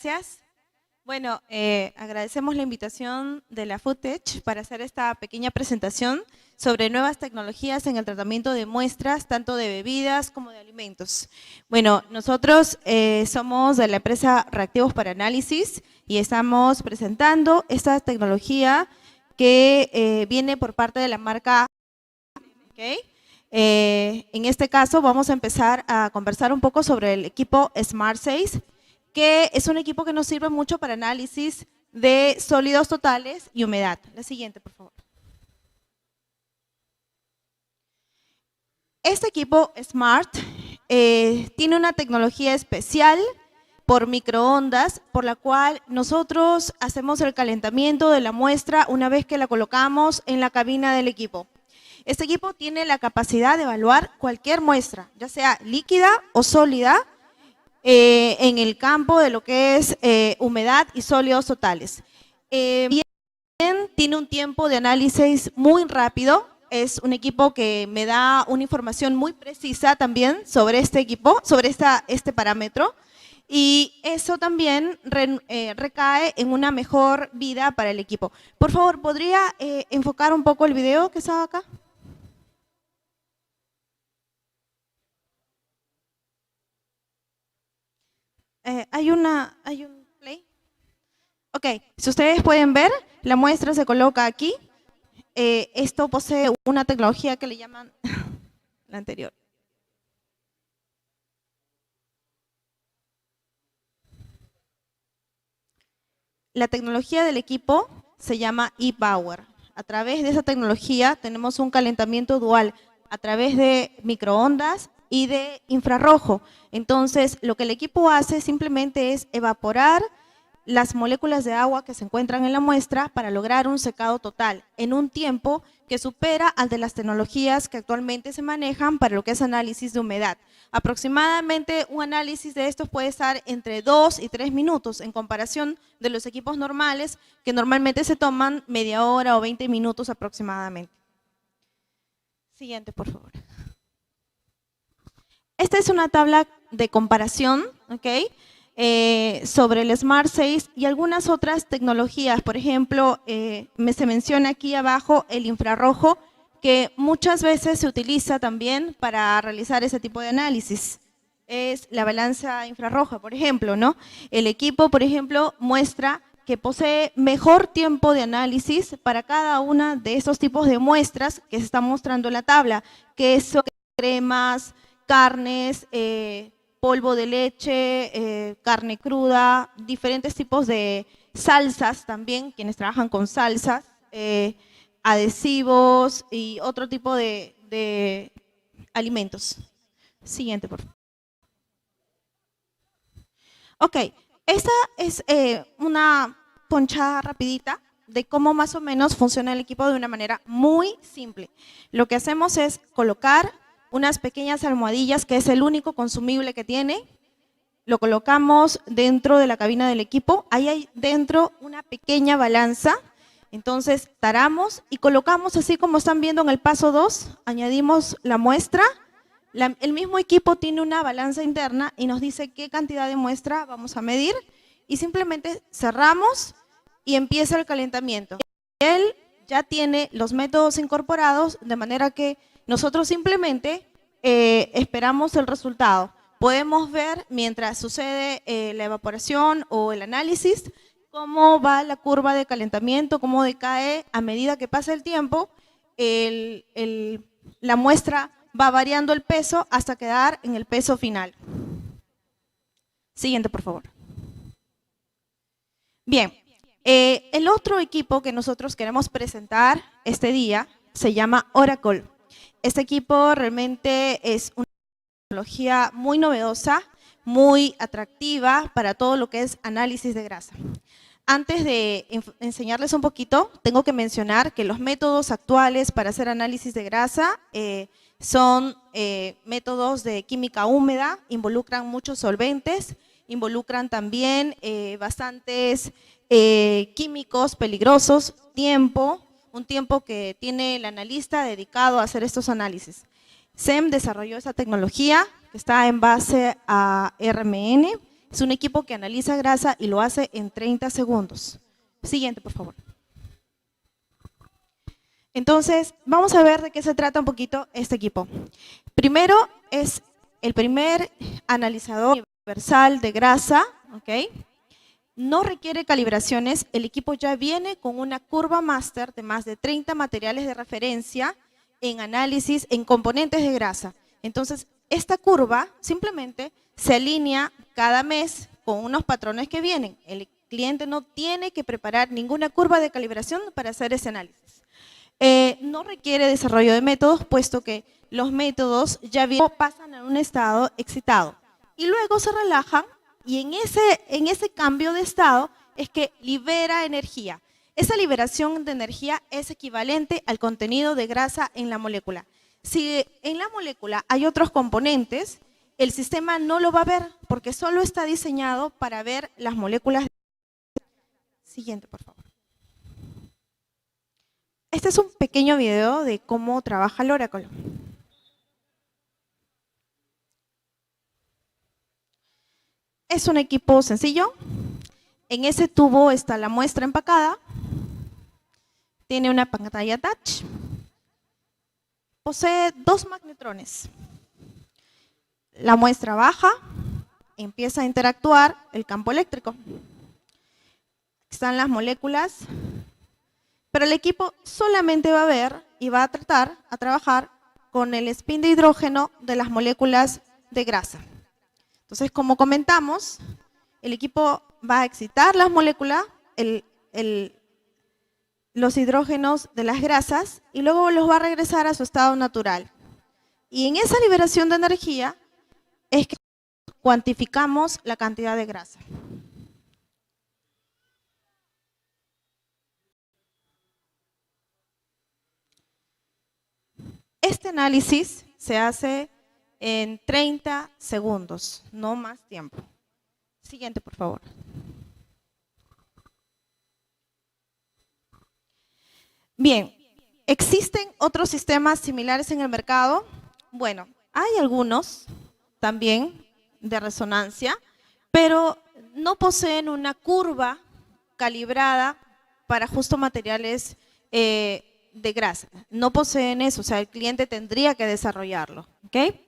gracias. Bueno, agradecemos la invitación de la Foodtech para hacer esta pequeña presentación sobre nuevas tecnologías en el tratamiento de muestras, tanto de bebidas como de alimentos. Bueno, nosotros somos de la empresa Reactivos para Análisis y estamos presentando esta tecnología que viene por parte de la marca. ¿Okay? En este caso vamos a empezar a conversar un poco sobre el equipo Smart 6, que es un equipo que nos sirve mucho para análisis de sólidos totales y humedad. La siguiente, por favor. Este equipo Smart tiene una tecnología especial por microondas, por la cual nosotros hacemos el calentamiento de la muestra una vez que la colocamos en la cabina del equipo. Este equipo tiene la capacidad de evaluar cualquier muestra, ya sea líquida o sólida, en el campo de lo que es humedad y sólidos totales. Bien, tiene un tiempo de análisis muy rápido, es un equipo que me da una información muy precisa también sobre este equipo, sobre este parámetro, y eso también recae en una mejor vida para el equipo. Por favor, ¿podría enfocar un poco el video que estaba acá? Hay un play. Ok, si ustedes pueden ver, la muestra se coloca aquí. Esto posee una tecnología que le llaman la anterior. La tecnología del equipo se llama ePower. A través de esa tecnología tenemos un calentamiento dual a través de microondas y de infrarrojo. Entonces, lo que el equipo hace simplemente es evaporar las moléculas de agua que se encuentran en la muestra para lograr un secado total en un tiempo que supera al de las tecnologías que actualmente se manejan para lo que es análisis de humedad. Aproximadamente un análisis de estos puede estar entre 2 y 3 minutos en comparación de los equipos normales que normalmente se toman media hora o 20 minutos aproximadamente. Siguiente, por favor. Esta es una tabla de comparación, ¿ok? Sobre el Smart 6 y algunas otras tecnologías. Por ejemplo, se menciona aquí abajo el infrarrojo, que muchas veces se utiliza también para realizar ese tipo de análisis. Es la balanza infrarroja, por ejemplo, ¿no? El equipo, por ejemplo, muestra que posee mejor tiempo de análisis para cada una de esos tipos de muestras que se está mostrando en la tabla: queso, cremas, carnes, polvo de leche, carne cruda, diferentes tipos de salsas también, quienes trabajan con salsas, adhesivos y otro tipo de alimentos. Siguiente, por favor. Ok, esta es una ponchada rapidita de cómo más o menos funciona el equipo de una manera muy simple. Lo que hacemos es colocar unas pequeñas almohadillas, que es el único consumible que tiene. Lo colocamos dentro de la cabina del equipo. Ahí hay dentro una pequeña balanza. Entonces taramos y colocamos así como están viendo en el paso 2. Añadimos la muestra. El mismo equipo tiene una balanza interna y nos dice qué cantidad de muestra vamos a medir. Y simplemente cerramos y empieza el calentamiento. Él ya tiene los métodos incorporados, de manera que nosotros simplemente esperamos el resultado. Podemos ver, mientras sucede la evaporación o el análisis, cómo va la curva de calentamiento, cómo decae a medida que pasa el tiempo. La muestra va variando el peso hasta quedar en el peso final. Siguiente, por favor. Bien, el otro equipo que nosotros queremos presentar este día se llama Oracle. Este equipo realmente es una tecnología muy novedosa, muy atractiva para todo lo que es análisis de grasa. Antes de enseñarles un poquito, tengo que mencionar que los métodos actuales para hacer análisis de grasa son métodos de química húmeda, involucran muchos solventes, involucran también bastantes químicos peligrosos, un tiempo que tiene el analista dedicado a hacer estos análisis. SEM desarrolló esta tecnología que está en base a RMN Es un equipo que analiza grasa y lo hace en 30 segundos. Siguiente, por favor. Entonces, vamos a ver de qué se trata un poquito este equipo. Primero, es el primer analizador universal de grasa, ¿ok? No requiere calibraciones, el equipo ya viene con una curva máster de más de 30 materiales de referencia en análisis en componentes de grasa. Entonces, esta curva simplemente se alinea cada mes con unos patrones que vienen. El cliente no tiene que preparar ninguna curva de calibración para hacer ese análisis. No requiere desarrollo de métodos, puesto que los métodos ya pasan a un estado excitado y luego se relajan, y en ese cambio de estado es que libera energía. Esa liberación de energía es equivalente al contenido de grasa en la molécula. Si en la molécula hay otros componentes, el sistema no lo va a ver porque solo está diseñado para ver las moléculas. Siguiente, por favor. Este es un pequeño video de cómo trabaja el Oracle. Es un equipo sencillo. En ese tubo está la muestra empacada. Tiene una pantalla touch. Posee 2 magnetrones. La muestra baja, empieza a interactuar el campo eléctrico. Están las moléculas. Pero el equipo solamente va a ver y va a trabajar con el spin de hidrógeno de las moléculas de grasa. Entonces, como comentamos, el equipo va a excitar las moléculas, los hidrógenos de las grasas, y luego los va a regresar a su estado natural. Y en esa liberación de energía es que cuantificamos la cantidad de grasa. Este análisis se hace en 30 segundos, no más tiempo. Siguiente, por favor. Bien, ¿existen otros sistemas similares en el mercado? Bueno, hay algunos también de resonancia, pero no poseen una curva calibrada para justo materiales de grasa. No poseen eso, o sea, el cliente tendría que desarrollarlo. ¿Okay?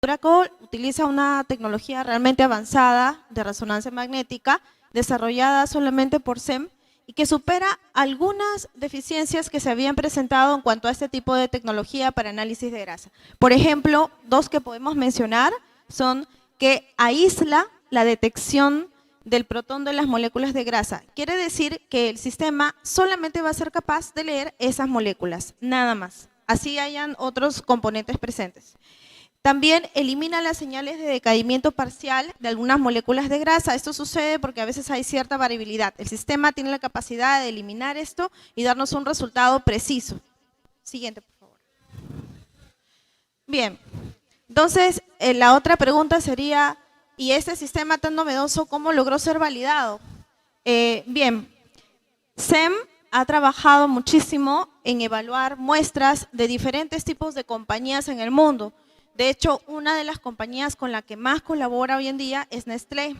Oracle utiliza una tecnología realmente avanzada de resonancia magnética, desarrollada solamente por SEM, y que supera algunas deficiencias que se habían presentado en cuanto a este tipo de tecnología para análisis de grasa. Por ejemplo, 2 que podemos mencionar son que aísla la detección del protón de las moléculas de grasa. Quiere decir que el sistema solamente va a ser capaz de leer esas moléculas, nada más. Así hayan otros componentes presentes. También elimina las señales de decaimiento parcial de algunas moléculas de grasa. Esto sucede porque a veces hay cierta variabilidad. El sistema tiene la capacidad de eliminar esto y darnos un resultado preciso. Siguiente, por favor. Bien, entonces la otra pregunta sería, ¿y este sistema tan novedoso cómo logró ser validado? Bien, SEM ha trabajado muchísimo en evaluar muestras de diferentes tipos de compañías en el mundo. De hecho, una de las compañías con la que más colabora hoy en día es Nestlé.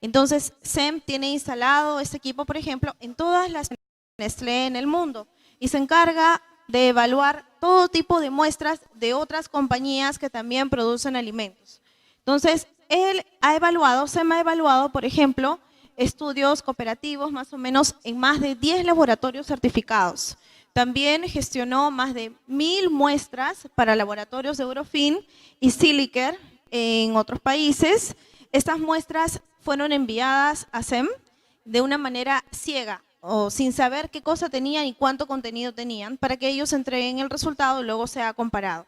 Entonces, SEM tiene instalado este equipo, por ejemplo, en todas las Nestlé en el mundo y se encarga de evaluar todo tipo de muestras de otras compañías que también producen alimentos. Entonces, SEM ha evaluado, por ejemplo, estudios cooperativos más o menos en más de 10 laboratorios certificados. También gestionó más de 1000 muestras para laboratorios de Eurofin y Siliker en otros países. Estas muestras fueron enviadas a SEM de una manera ciega o sin saber qué cosa tenían y cuánto contenido tenían, para que ellos entreguen el resultado y luego sea comparado.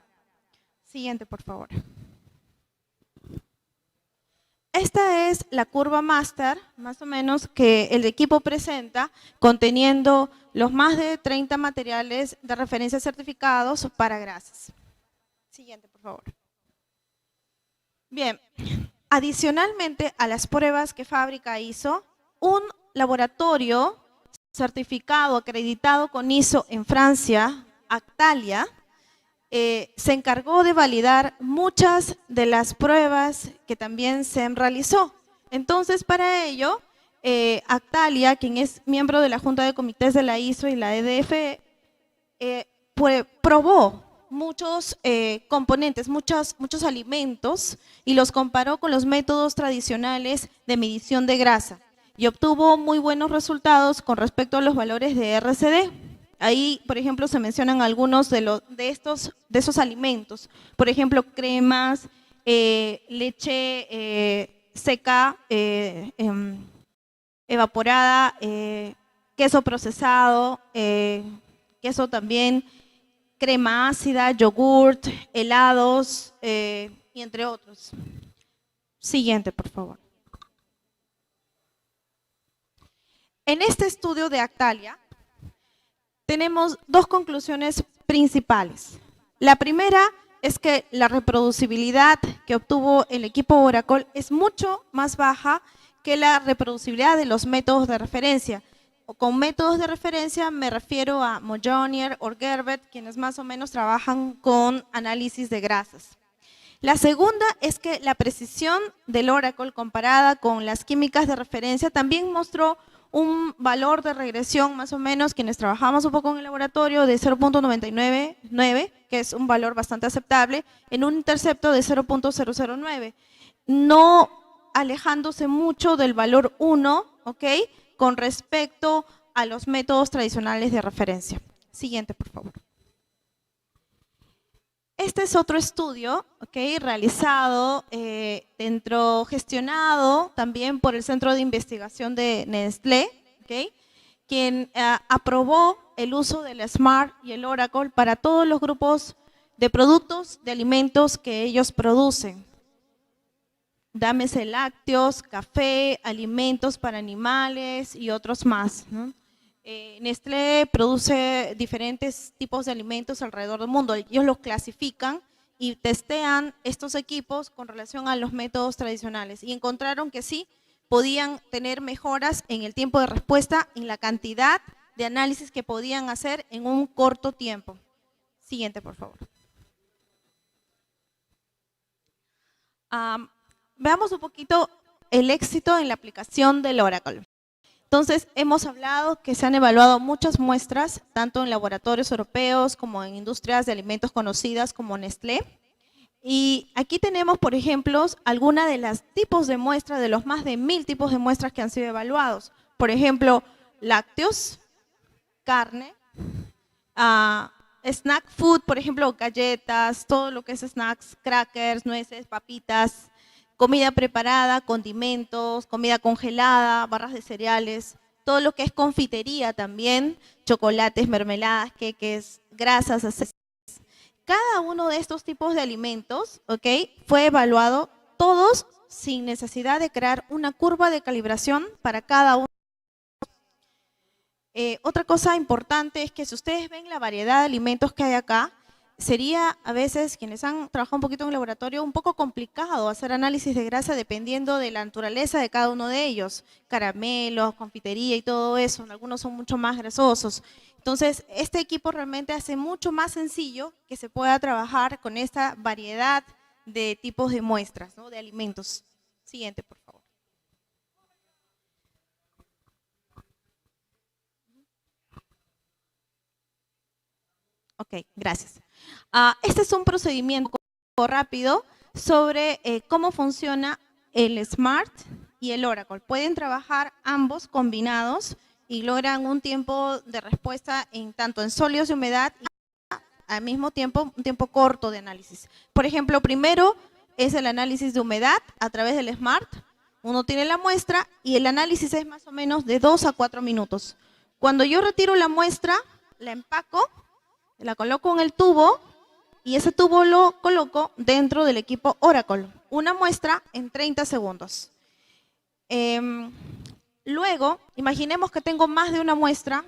Siguiente, por favor. Esta es la curva máster, más o menos, que el equipo presenta, conteniendo los más de 30 materiales de referencia certificados para grasas. Siguiente, por favor. Bien, adicionalmente a las pruebas que fábrica hizo, un laboratorio certificado, acreditado con ISO en Francia, Actalia, se encargó de validar muchas de las pruebas que también SEM realizó. Entonces, para ello, Actalia, quien es miembro de la Junta de Comités de la ISO y la EDF, probó muchos componentes, muchos alimentos y los comparó con los métodos tradicionales de medición de grasa y obtuvo muy buenos resultados con respecto a los valores de RCD. Ahí, por ejemplo, se mencionan algunos de esos alimentos, por ejemplo, cremas, leche seca, evaporada, queso procesado, queso también, crema ácida, yogurt, helados, y entre otros. Siguiente, por favor. En este estudio de Actalia, tenemos dos conclusiones principales. La primera es que la reproducibilidad que obtuvo el equipo Oracle es mucho más baja que la reproducibilidad de los métodos de referencia. Con métodos de referencia me refiero a Moyonier o Gerbert, quienes más o menos trabajan con análisis de grasas. La segunda es que la precisión del Oracle comparada con las químicas de referencia también mostró un valor de regresión más o menos, quienes trabajamos un poco en el laboratorio, de 0.999, que es un valor bastante aceptable, en un intercepto de 0.009, no alejándose mucho del valor 1, ¿ok?, con respecto a los métodos tradicionales de referencia. Siguiente, por favor. Este es otro estudio, ¿okay?, realizado, gestionado también por el Centro de Investigación de Nestlé, ¿okay?, quien aprobó el uso del Smart y el Oracle para todos los grupos de productos de alimentos que ellos producen. Llámese lácteos, café, alimentos para animales y otros más, ¿no? Nestlé produce diferentes tipos de alimentos alrededor del mundo. Ellos los clasifican y testean estos equipos con relación a los métodos tradicionales y encontraron que sí podían tener mejoras en el tiempo de respuesta, en la cantidad de análisis que podían hacer en un corto tiempo. Siguiente, por favor. Veamos un poquito el éxito en la aplicación del Oracle. Entonces, hemos hablado que se han evaluado muchas muestras, tanto en laboratorios europeos como en industrias de alimentos conocidas como Nestlé. Y aquí tenemos, por ejemplo, algunas de los tipos de muestras, de los más de 1000 tipos de muestras que han sido evaluados. Por ejemplo, lácteos, carne, snack food, por ejemplo, galletas, todo lo que es snacks, crackers, nueces, papitas, comida preparada, condimentos, comida congelada, barras de cereales, todo lo que es confitería también, chocolates, mermeladas, queques, grasas, aceites. Cada uno de estos tipos de alimentos, ¿ok?, fue evaluado todos sin necesidad de crear una curva de calibración para cada uno. Otra cosa importante es que si ustedes ven la variedad de alimentos que hay acá, sería a veces, quienes han trabajado un poquito en el laboratorio, un poco complicado hacer análisis de grasa dependiendo de la naturaleza de cada uno de ellos. Caramelos, confitería y todo eso, algunos son mucho más grasosos. Entonces, este equipo realmente hace mucho más sencillo que se pueda trabajar con esta variedad de tipos de muestras, ¿no?, de alimentos. Siguiente, por favor. Ok, gracias. Este es un procedimiento rápido sobre cómo funciona el Smart y el Oracle. Pueden trabajar ambos combinados y logran un tiempo de respuesta tanto en sólidos y humedad y al mismo tiempo un tiempo corto de análisis. Por ejemplo, primero es el análisis de humedad a través del Smart. Uno tiene la muestra y el análisis es más o menos de 2 a 4 minutos. Cuando yo retiro la muestra, la empaco, la coloco en el tubo y ese tubo lo coloco dentro del equipo Oracle. Una muestra en 30 segundos. Luego, imaginemos que tengo más de una muestra,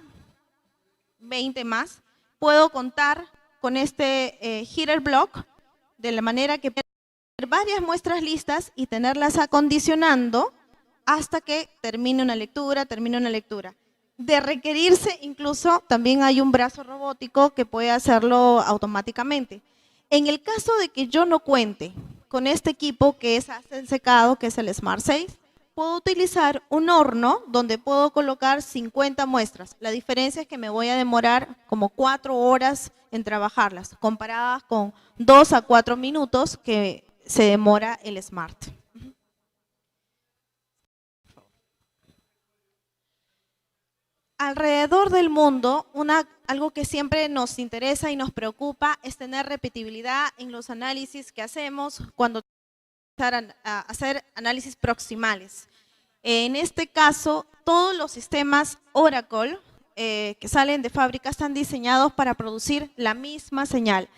20 más. Puedo contar con este heater block de la manera que puedo tener varias muestras listas y tenerlas acondicionando hasta que termine una lectura, De requerirse, incluso también hay un brazo robótico que puede hacerlo automáticamente. En el caso de que yo no cuente con este equipo que es el secado, que es el Smart 6, puedo utilizar un horno donde puedo colocar 50 muestras. La diferencia es que me voy a demorar como 4 horas en trabajarlas, comparadas con 2 a 4 minutos que se demora el Smart. Alrededor del mundo, algo que siempre nos interesa y nos preocupa es tener repetibilidad en los análisis que hacemos cuando a hacer análisis proximales. En este caso, todos los sistemas Oracle que salen de fábrica están diseñados para producir la misma señal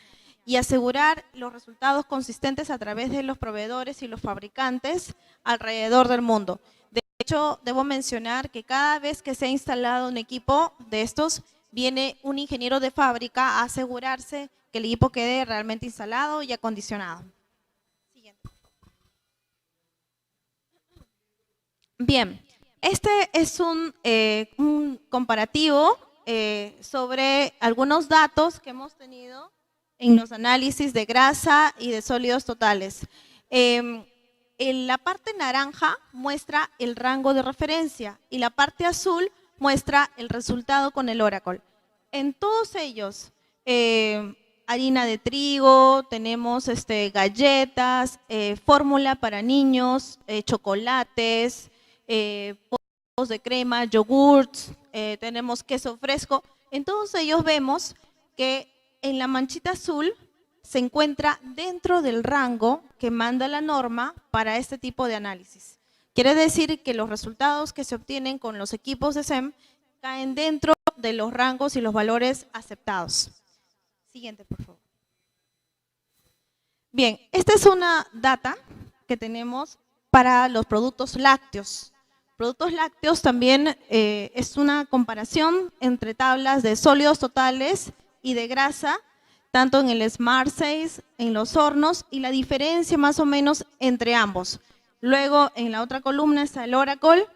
y asegurar los resultados consistentes a través de los proveedores y los fabricantes alrededor del mundo. De hecho, debo mencionar que cada vez que se ha instalado un equipo de estos, viene un ingeniero de fábrica a asegurarse que el equipo quede realmente instalado y acondicionado. Bien, este es un comparativo sobre algunos datos que hemos tenido en los análisis de grasa y de sólidos totales. En la parte naranja muestra el rango de referencia y la parte azul muestra el resultado con el Oracle. En todos ellos, harina de trigo, tenemos galletas, fórmula para niños, chocolates, polvos de crema, yogurts, tenemos queso fresco. En todos ellos vemos que en la manchita azul se encuentra dentro del rango que manda la norma para este tipo de análisis. Quiere decir que los resultados que se obtienen con los equipos de SEM caen dentro de los rangos y los valores aceptados. Siguiente, por favor. Bien, esta es una data que tenemos para los productos lácteos. Productos lácteos también es una comparación entre tablas de sólidos totales y de grasa, tanto en el Smart 6, en los hornos, y la diferencia más o menos entre ambos. Luego, en la otra columna está el Oracle,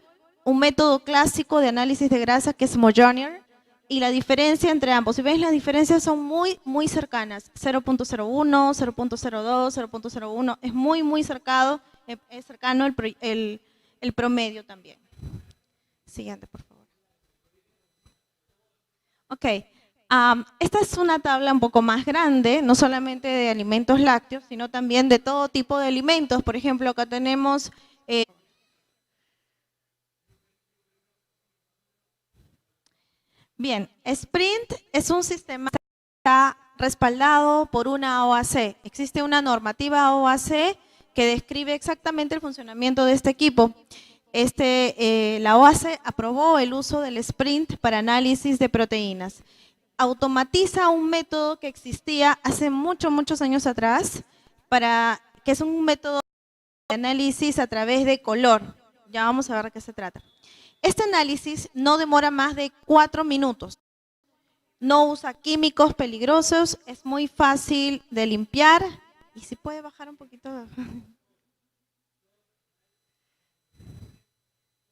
un método clásico de análisis de grasa que es Moyonier, y la diferencia entre ambos. Si ven, las diferencias son muy cercanas, 0.01, 0.02, 0.01, es muy cercano el promedio también. Siguiente, por favor. Ok, esta es una tabla un poco más grande, no solamente de alimentos lácteos, sino también de todo tipo de alimentos. Por ejemplo, acá tenemos bien, Sprint es un sistema que está respaldado por una OAC. Existe una normativa OAC que describe exactamente el funcionamiento de este equipo. La OAC aprobó el uso del Sprint para análisis de proteínas. Automatiza un método que existía hace muchos años atrás, que es un método de análisis a través de color. Ya vamos a ver de qué se trata. Este análisis no demora más de 4 minutos. No usa químicos peligrosos, es muy fácil de limpiar. Y si puede bajar un poquito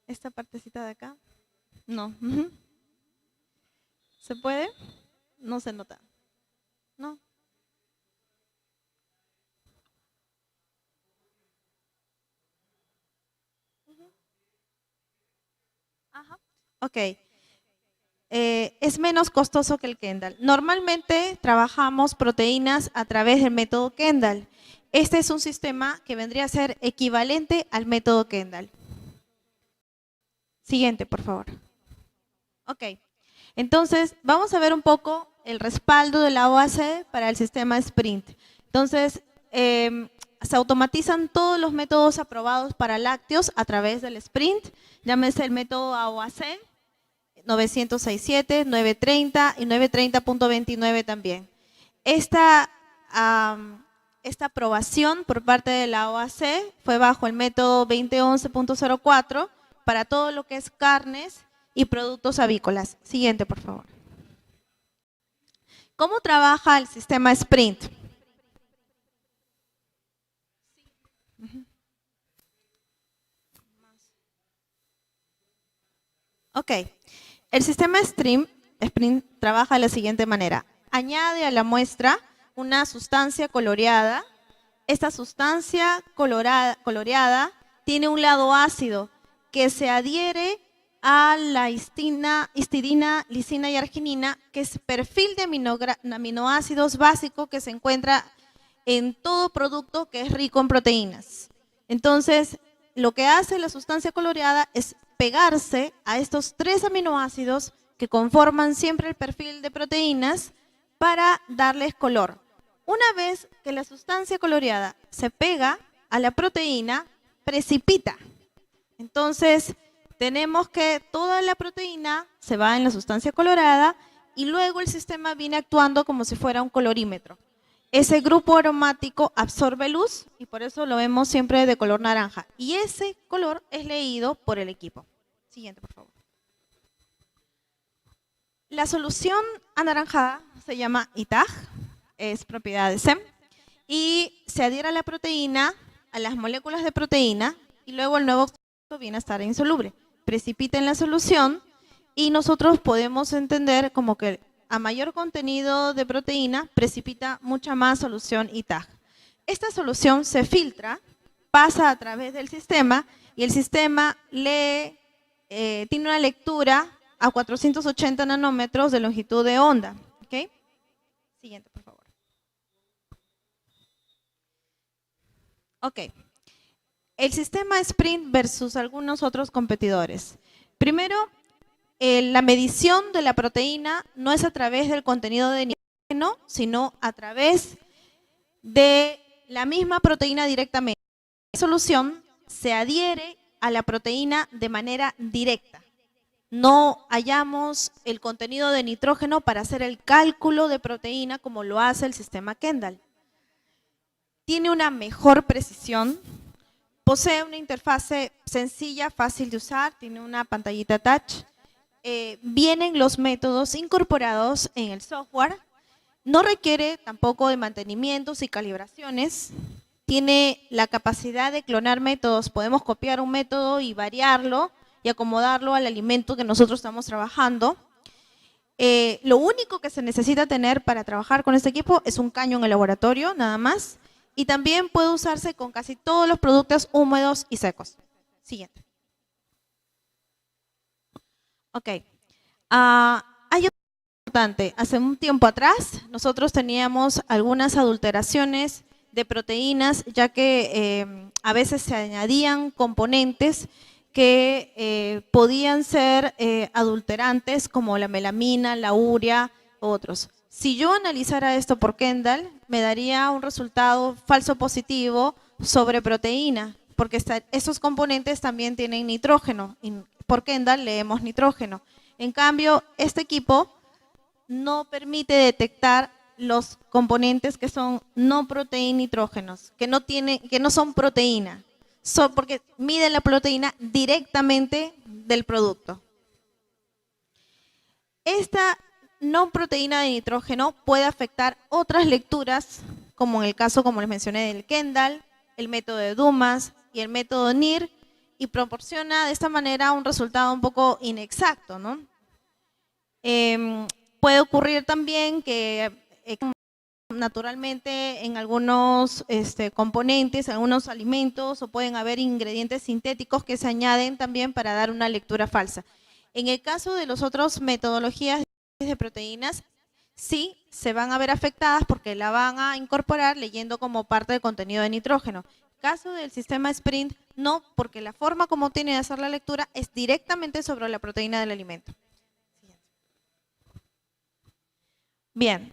esta partecita de acá. No. ¿Se puede? No se nota. No. Ajá. Ok. Es menos costoso que el Kendall. Normalmente trabajamos proteínas a través del método Kendall. Este es un sistema que vendría a ser equivalente al método Kendall. Siguiente, por favor. Ok. Entonces, vamos a ver un poco el respaldo de la OAC para el sistema Sprint. Entonces, se automatizan todos los métodos aprobados para lácteos a través del Sprint. Llámese el método AOAC, 967, 930 y 930.29 también. Esta aprobación por parte de la OAC fue bajo el método 2011.04 para todo lo que es carnes y productos avícolas. Siguiente, por favor. ¿Cómo trabaja el sistema Sprint? Ok, el sistema Sprint trabaja de la siguiente manera. Añade a la muestra una sustancia coloreada. Esta sustancia coloreada tiene un lado ácido. que se adhiere a la histidina, lisina y arginina, que es perfil de aminoácidos básico que se encuentra en todo producto que es rico en proteínas. Entonces, lo que hace la sustancia coloreada es pegarse a estos 3 aminoácidos que conforman siempre el perfil de proteínas para darles color. Una vez que la sustancia coloreada se pega a la proteína, precipita. Entonces, tenemos que toda la proteína se va en la sustancia colorada y luego el sistema viene actuando como si fuera un colorímetro. Ese grupo aromático absorbe luz y por eso lo vemos siempre de color naranja. Y ese color es leído por el equipo. Siguiente, por favor. La solución anaranjada se llama ITAG, es propiedad de SEM, y se adhiere a la proteína, a las moléculas de proteína, y luego el nuevo viene a estar insoluble. Precipita en la solución y nosotros podemos entender como que a mayor contenido de proteína precipita mucha más solución ITAG. Esta solución se filtra, pasa a través del sistema y el sistema lee, tiene una lectura a 480 nanómetros de longitud de onda. ¿Okay? Siguiente, por favor. Ok. El sistema Sprint versus algunos otros competidores. Primero, la medición de la proteína no es a través del contenido de nitrógeno, sino a través de la misma proteína directamente. La solución se adhiere a la proteína de manera directa. No hallamos el contenido de nitrógeno para hacer el cálculo de proteína como lo hace el sistema Kendall. Tiene una mejor precisión. Posee una interfase sencilla, fácil de usar, tiene una pantallita touch. Vienen los métodos incorporados en el software. No requiere tampoco de mantenimientos y calibraciones. Tiene la capacidad de clonar métodos. Podemos copiar un método y variarlo y acomodarlo al alimento que nosotros estamos trabajando. Lo único que se necesita tener para trabajar con este equipo es un caño en el laboratorio, nada más. Y también puede usarse con casi todos los productos húmedos y secos. Siguiente. Ok. Hay algo importante. Hace un tiempo atrás nosotros teníamos algunas adulteraciones de proteínas, ya que a veces se añadían componentes que podían ser adulterantes como la melamina, la urea, otros. Si yo analizara esto por Kendall, me daría un resultado falso positivo sobre proteína, porque esos componentes también tienen nitrógeno. Y por Kendall leemos nitrógeno. En cambio, este equipo no permite detectar los componentes que son no nitrógenos, que no son proteína, porque mide la proteína directamente del producto. Esta no proteína de nitrógeno puede afectar otras lecturas, como en el caso, como les mencioné, del Kendall, el método de Dumas y el método NIR, y proporciona de esta manera un resultado un poco inexacto, ¿no? Puede ocurrir también que naturalmente en algunos componentes, algunos alimentos, o pueden haber ingredientes sintéticos que se añaden también para dar una lectura falsa. En el caso de las otras metodologías de proteínas, sí se van a ver afectadas porque la van a incorporar leyendo como parte del contenido de nitrógeno. En el caso del sistema Sprint, no, porque la forma como tiene de hacer la lectura es directamente sobre la proteína del alimento. Bien,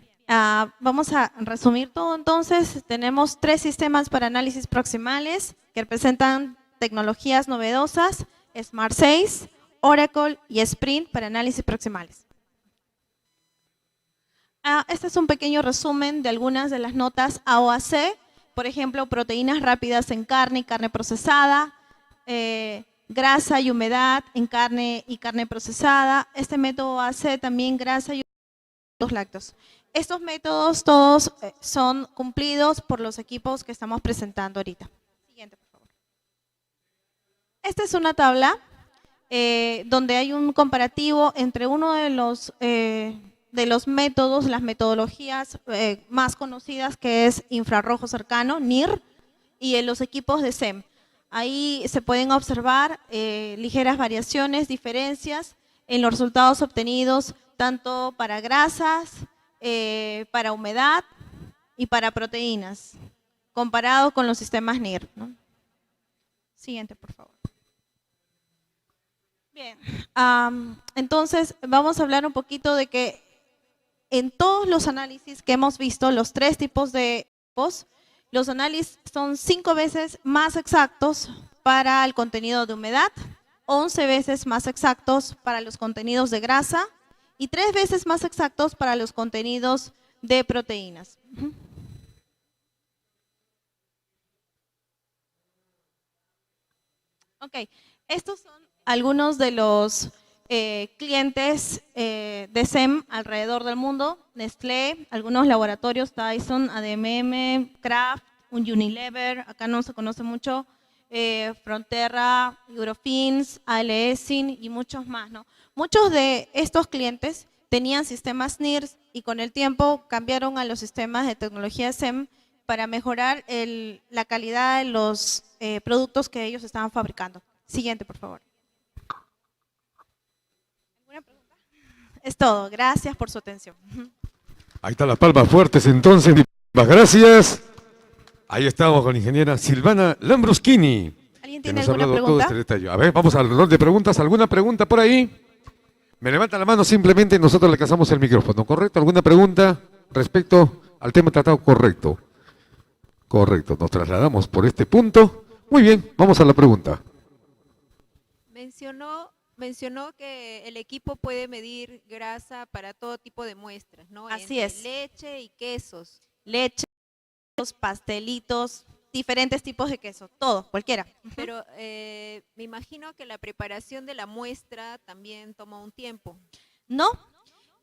vamos a resumir todo entonces. Tenemos 3 sistemas para análisis proximales que representan tecnologías novedosas: Smart 6, Oracle y Sprint para análisis proximales. Este es un pequeño resumen de algunas de las notas A o AC, por ejemplo, proteínas rápidas en carne y carne procesada, grasa y humedad en carne y carne procesada. Este método AC también grasa y los lácteos. Estos métodos todos son cumplidos por los equipos que estamos presentando ahorita. Siguiente, por favor. Esta es una tabla donde hay un comparativo entre uno de los métodos, las metodologías más conocidas, que es infrarrojo cercano, NIR, y los equipos de SEM. Ahí se pueden observar ligeras variaciones, diferencias en los resultados obtenidos tanto para grasas, para humedad y para proteínas, comparado con los sistemas NIR, ¿no? Siguiente, por favor. Bien, entonces vamos a hablar un poquito de que en todos los análisis que hemos visto, los tres tipos de equipos, los análisis son 5 veces más exactos para el contenido de humedad, 11 veces más exactos para los contenidos de grasa y 3 veces más exactos para los contenidos de proteínas. Ok, estos son algunos de los clientes de SEM alrededor del mundo: Nestlé, algunos laboratorios, Tyson, ADMM, Kraft, un Unilever, acá no se conoce mucho, Frontera, Eurofins, ALSing y muchos más, ¿no? Muchos de estos clientes tenían sistemas NIRS y con el tiempo cambiaron a los sistemas de tecnología SEM para mejorar la calidad de los productos que ellos estaban fabricando. Siguiente, por favor. ¿Alguna pregunta? Es todo. Gracias por su atención. Ahí están las palmas fuertes entonces. Muchas gracias. Ahí estamos con la ingeniera Silvana Lambruschini. ¿Alguien tiene alguna pregunta? Todo este detalle. A ver, vamos al rol de preguntas. ¿Alguna pregunta por ahí? Me levanta la mano simplemente y nosotros le casamos el micrófono. ¿Correcto? ¿Alguna pregunta respecto al tema tratado? Correcto. Correcto. Nos trasladamos por este punto. Muy bien, vamos a la pregunta. Mencionó que el equipo puede medir grasa para todo tipo de muestras, ¿no? Así es. Leche y quesos. Leche, pastelitos, diferentes tipos de queso, todo, cualquiera. Pero me imagino que la preparación de la muestra también toma un tiempo. No,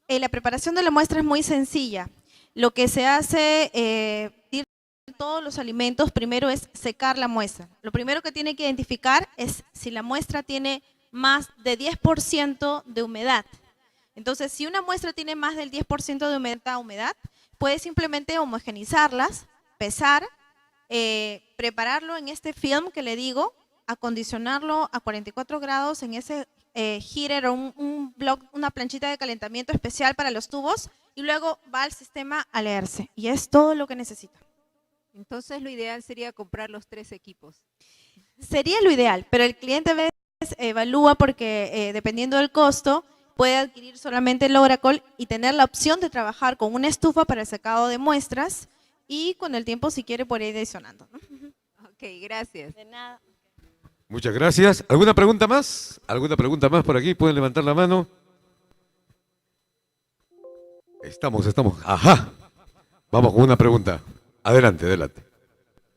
la preparación de la muestra es muy sencilla. Lo que se hace todos los alimentos, primero es secar la muestra. Lo primero que tiene que identificar es si la muestra tiene más de 10% de humedad. Entonces, si una muestra tiene más del 10% de humedad, puede simplemente homogenizarlas, pesar, prepararlo en este film que le digo, acondicionarlo a 44 grados en ese heater o un block, una planchita de calentamiento especial para los tubos, y luego va al sistema a leerse. Y es todo lo que necesita. Entonces lo ideal sería comprar los 3 equipos. Sería lo ideal, pero el cliente a veces evalúa porque dependiendo del costo puede adquirir solamente el Oracle y tener la opción de trabajar con una estufa para el secado de muestras y con el tiempo si quiere por ir adicionando. Ok, gracias. De nada. Muchas gracias. ¿Alguna pregunta más? ¿Alguna pregunta más por aquí? ¿Pueden levantar la mano? Estamos. Ajá. Vamos con una pregunta. Adelante.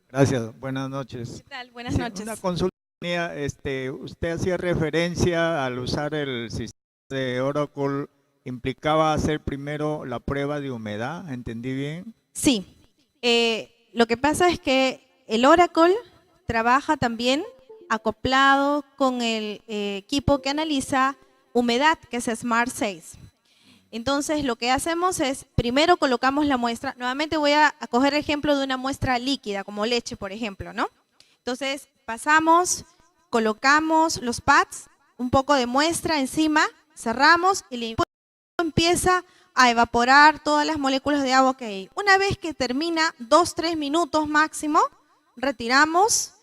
Gracias, buenas noches. ¿Qué tal? Buenas noches. Una consulta mía, usted hacía referencia al usar el sistema de Oracle, implicaba hacer primero la prueba de humedad, ¿entendí bien? Sí, lo que pasa es que el Oracle trabaja también acoplado con el equipo que analiza humedad, que es Smart 6. Entonces, lo que hacemos es, primero colocamos la muestra, nuevamente voy a coger el ejemplo de una muestra líquida, como leche, por ejemplo, ¿no? Entonces, pasamos, colocamos los pads, un poco de muestra encima, cerramos y el empieza a evaporar todas las moléculas de agua que hay. Una vez que termina, 2-3 minutos máximo, retiramos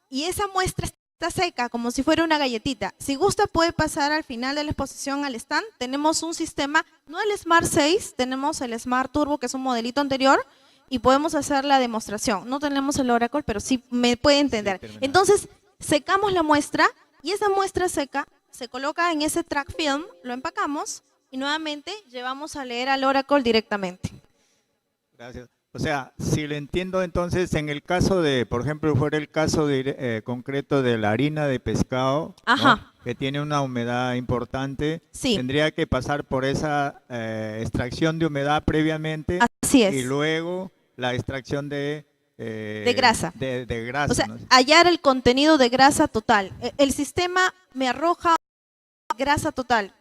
y esa muestra está seca, como si fuera una galletita. Si gusta, puede pasar al final de la exposición al stand. Tenemos un sistema, no el Smart 6, tenemos el Smart Turbo, que es un modelito anterior, y podemos hacer la demostración. No tenemos el Oracle, pero sí me puede entender. Sí, entonces, secamos la muestra y esa muestra seca se coloca en ese track film, lo empacamos y nuevamente llevamos a leer al Oracle directamente. Gracias. O sea, si lo entiendo entonces, en el caso de, por ejemplo, fuera el caso de, concreto de la harina de pescado, ¿no?, que tiene una humedad importante, sí, tendría que pasar por esa extracción de humedad previamente. Así es. Y luego la extracción de grasa. De grasa. O sea, ¿no?, hallar el contenido de grasa total. El sistema me arroja grasa total.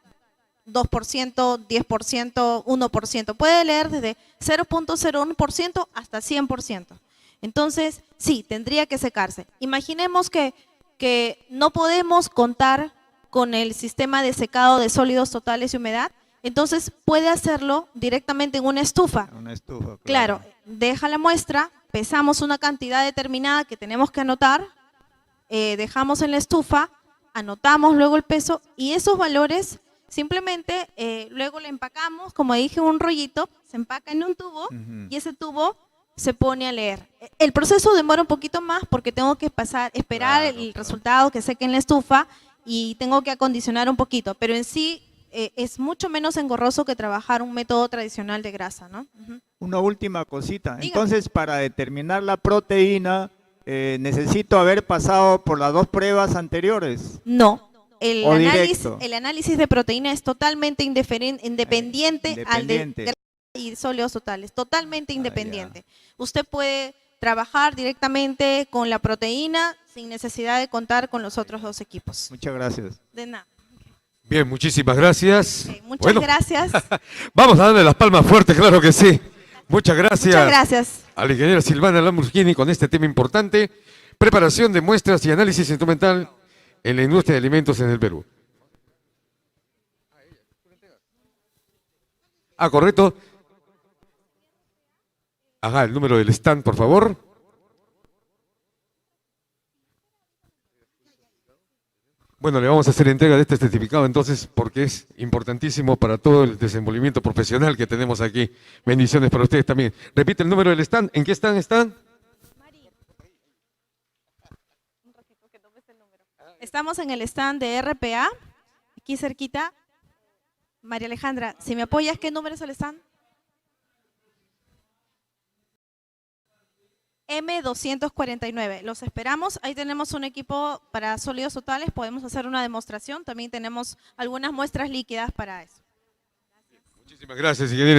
2%, 10%, 1%. Puede leer desde 0.01% hasta 100%. Entonces, sí, tendría que secarse. Imaginemos que no podemos contar con el sistema de secado de sólidos totales y humedad, entonces puede hacerlo directamente en una estufa. Una estufa, Claro, deja la muestra, pesamos una cantidad determinada que tenemos que anotar, dejamos en la estufa, anotamos luego el peso y esos valores simplemente luego le empacamos, como dije, un rollito, se empaca en un tubo y ese tubo se pone a leer. El proceso demora un poquito más porque tengo que esperar el resultado que seque en la estufa y tengo que acondicionar un poquito, pero en sí es mucho menos engorroso que trabajar un método tradicional de grasa, ¿no? Una última cosita. Dígame. Entonces, para determinar la proteína, ¿necesito haber pasado por las 2 pruebas anteriores? No. O directo. El análisis de proteína es totalmente independiente al de grasa y sólidos totales, totalmente independiente. Usted puede trabajar directamente con la proteína sin necesidad de contar con los otros 2 equipos. Muchas gracias. De nada. Bien, muchísimas gracias. Ok, muchas gracias. Vamos a darle las palmas fuertes, claro que sí. Muchas gracias. Muchas gracias. A la ingeniera Silvana Lamborghini con este tema importante, preparación de muestras y análisis instrumental en la industria de alimentos en el Perú. Ah, correcto. Ajá, el número del stand, por favor. Bueno, le vamos a hacer entrega de este certificado entonces porque es importantísimo para todo el desenvolvimiento profesional que tenemos aquí. Bendiciones para ustedes también. Repite el número del stand. ¿En qué stand están? Estamos en el stand de RPA, aquí cerquita. María Alejandra, si me apoyas, ¿qué número es el stand? M249. Los esperamos. Ahí tenemos un equipo para sólidos totales. Podemos hacer una demostración. También tenemos algunas muestras líquidas para eso. Muchísimas gracias, ingeniero.